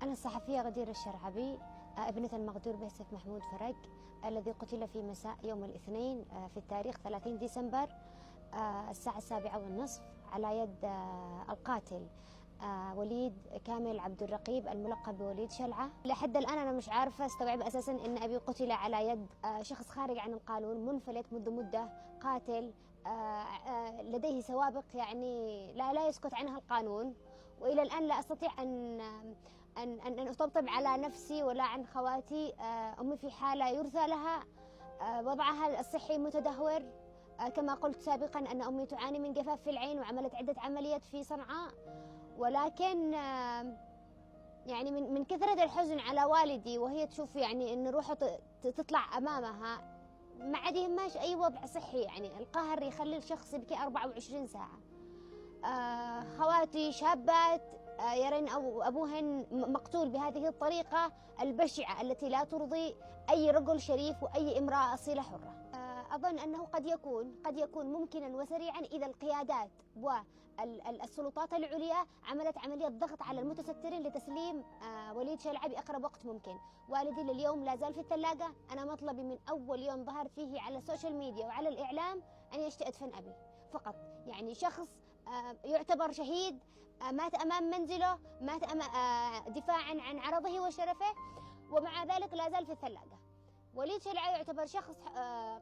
أنا الصحفية غدير الشرعبي، ابنة المغدور بيوسف محمود فرج الذي قتل في مساء يوم الاثنين في التاريخ 30 ديسمبر الساعة 7:30 على يد القاتل وليد كامل عبد الرقيب الملقب بوليد شلعة. لحد الآن أنا مش عارفة استوعب أساسا أن أبي قتل على يد شخص خارج عن القانون، منفلت منذ مدة، قاتل لديه سوابق يعني لا يسكت عنها القانون، وإلى الآن لا أستطيع أن أطبطب على نفسي ولا عن خواتي. أمي في حالة يرثى لها، وضعها الصحي متدهور. كما قلت سابقا أن أمي تعاني من جفاف في العين وعملت عدة عمليات في صنعاء، ولكن يعني من كثرة الحزن على والدي وهي تشوف يعني أن روحه تطلع أمامها، ما عاد يهمهاش أي وضع صحي، يعني القهر يخلي الشخص يبكي 24 ساعة. خواتي شابات يرين أبوهن مقتول بهذه الطريقة البشعة التي لا ترضي أي رجل شريف وأي امرأة أصيلة حرة. أظن أنه قد يكون ممكنا وسريعا إذا القيادات والسلطات العليا عملت عملية ضغط على المتسترين لتسليم وليد شلعة بأقرب وقت ممكن. والدي لليوم لا زال في الثلاجة. أنا مطلبي من أول يوم ظهر فيه على السوشيال ميديا وعلى الإعلام أن يشتئ أدفن أبي فقط. يعني شخص يعتبر شهيد مات أمام منزله، مات دفاعا عن عرضه وشرفه، ومع ذلك لا زال في الثلاجة. وليد شلعة يعتبر شخص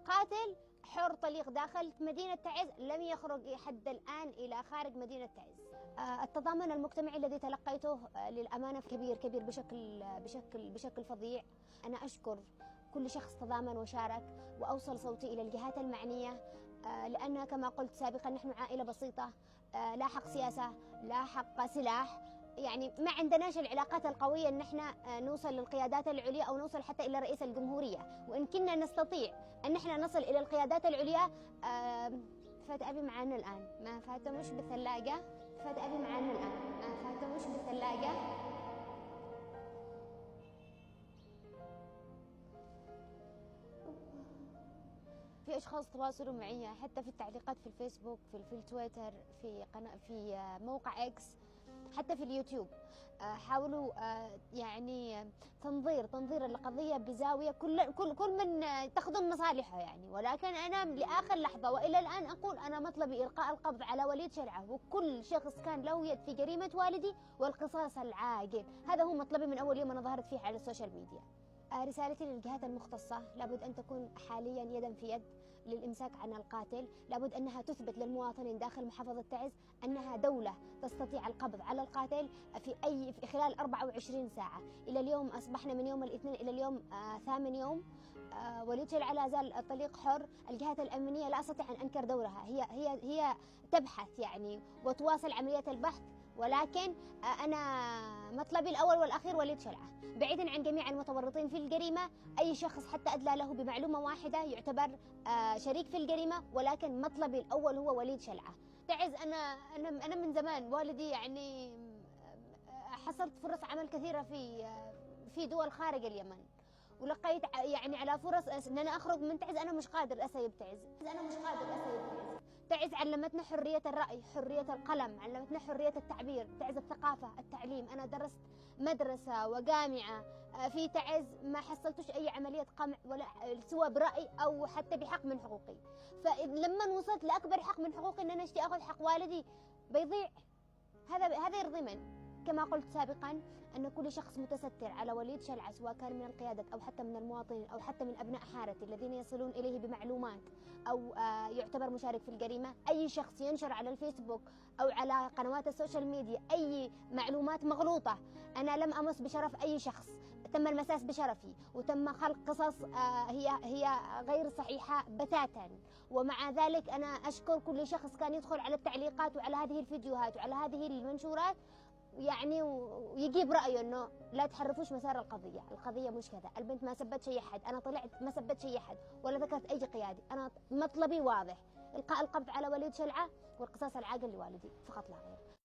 قاتل حر طليق داخل مدينة تعز، لم يخرج حد الآن إلى خارج مدينة تعز. التضامن المجتمعي الذي تلقيته للأمانة كبير بشكل فظيع. أنا أشكر كل شخص تضامن وشارك وأوصل صوتي إلى الجهات المعنية، لأن كما قلت سابقا نحن عائلة بسيطة، لا حق سياسة لا حق سلاح، يعني ما عندناش العلاقات القوية ان احنا نوصل للقيادات العليا او نوصل حتى الى رئيس الجمهورية، وان كنا نستطيع ان احنا نصل الى القيادات العليا. فات ابي معانا الان، ما فاته مش بالثلاجة، فات ابي معانا الان، ما فاته مش بالثلاجة. في اشخاص تواصلوا معي حتى في التعليقات في الفيسبوك، في التويتر، في موقع اكس، حتى في اليوتيوب، حاولوا يعني تنظير القضية بزاوية كل من تخدم مصالحه يعني. ولكن أنا لآخر لحظة وإلى الآن أقول أنا مطلبي إلقاء القبض على وليد شلعة وكل شخص كان له يد في جريمة والدي والقصاص العاجل. هذا هو مطلبي من أول يوم أنا ظهرت فيه على السوشيال ميديا. رسالتي للجهات المختصة لابد أن تكون حاليا يدا في يد للإمساك عن القاتل، لابد أنها تثبت للمواطنين داخل محافظة تعز أنها دولة تستطيع القبض على القاتل في خلال 24 ساعة. إلى اليوم أصبحنا من يوم الاثنين إلى اليوم 8 يوم، وليد شلعة لا زال الطليق حر. الجهات الأمنية لا أستطيع أن أنكر دورها، هي تبحث يعني وتواصل عملية البحث، ولكن أنا مطلبي الأول والأخير وليد شلعة، بعيدا عن جميع المتورطين في الجريمة. أي شخص حتى أدلى له بمعلومة واحدة يعتبر شريك في الجريمة، ولكن مطلبي الأول هو وليد شلعة. تعز أنا من زمان والدي يعني حصلت فرص عمل كثيرة في دول خارج اليمن، ولقيت يعني على فرص ان انا اخرج من تعز. انا مش قادر اسيب تعز، تعز علمتنا حرية الرأي، حرية القلم، علمتنا حرية التعبير. تعز الثقافة، التعليم. أنا درست مدرسة وجامعة في تعز، ما حصلتش أي عملية قمع ولا سوى برأي أو حتى بحق من حقوقي. فلما وصلت لأكبر حق من حقوقي أن أنا أشتي أخذ حق والدي بيضيع، هذا يرضي من؟ كما قلت سابقا أن كل شخص متستر على وليد شلعة، سواء كان من القيادة أو حتى من المواطنين أو حتى من أبناء حارتي الذين يصلون إليه بمعلومات أو يعتبر مشارك في الجريمة، أي شخص ينشر على الفيسبوك أو على قنوات السوشيال ميديا أي معلومات مغلوطة، أنا لم أمس بشرف أي شخص، تم المساس بشرفي وتم خلق قصص هي غير صحيحة بتاتا. ومع ذلك أنا أشكر كل شخص كان يدخل على التعليقات وعلى هذه الفيديوهات وعلى هذه المنشورات يعني ويجيب رأيه انه لا تحرفوش مسار القضية مش كذا، البنت ما سبت شيء احد، انا طلعت ما سبت شيء احد ولا ذكرت اي قيادي. انا مطلبي واضح، القاء القبض على وليد شلعة والقصاص العاجل لوالدي فقط لا غير.